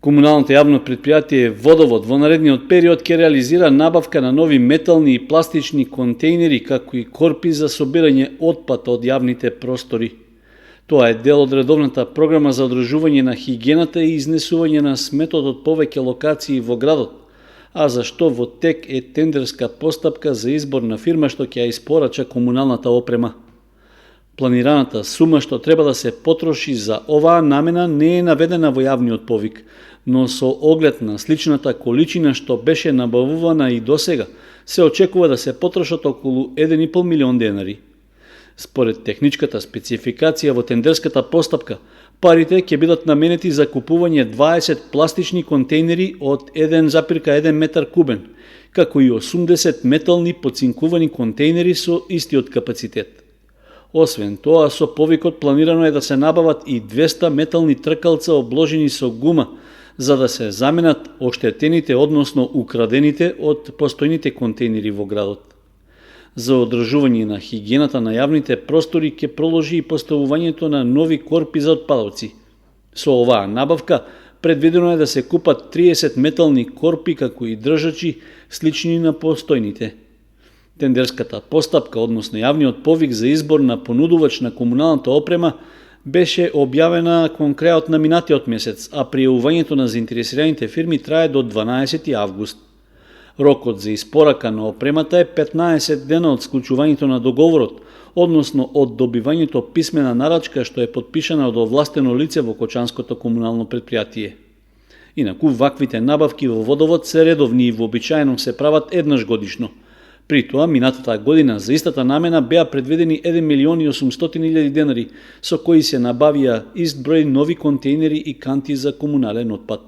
Комуналното јавно предпријатие Водовод во наредниот период ќе реализира набавка на нови метални и пластични контейнери, како и корпи за собирање отпад од јавните простори. Тоа е дел од редовната програма за одржување на хигиената и изнесување на сметот од повеќе локации во градот, а за што во тек е тендерска постапка за избор на фирма што ќе ја испорача комуналната опрема. Планираната сума што треба да се потроши за оваа намена не е наведена во јавниот повик, но со оглед на сличната количина што беше набавувана и досега, се очекува да се потрошат околу 1,5 милион денари. Според техничката спецификација во тендерската постапка, парите ќе бидат наменети за купување 20 пластични контейнери од 1,1 метар кубен, како и 80 метални поцинкувани контейнери со истиот капацитет. Освен тоа, со повикот планирано е да се набават и 200 метални тркалца обложени со гума, за да се заменат оштетените, односно украдените од постојните контейнери во градот. За одржување на хигиената на јавните простори ќе проложи и поставувањето на нови корпи за отпадоци. Со оваа набавка предвидено е да се купат 30 метални корпи како и држачи слични на постојните. Тендерската постапка, односно јавниот повик за избор на понудувач на комуналната опрема, беше објавена кон крајот на минатиот месец, а пријавувањето на заинтересираните фирми трае до 12 август. Рокот за испорака на опремата е 15 дена од склучувањето на договорот, односно од добивањето писмена нарачка што е подпишана од овластено лице во Кочанското комунално предпријатие. Инаку, ваквите набавки во Водовод се редовни и вообичаено се прават еднаш годишно. При тоа, минатата година за истата намена беа предвидени 1 милион и 800 илјади денари, со кои се набавија ист број нови контейнери и канти за комунален отпад.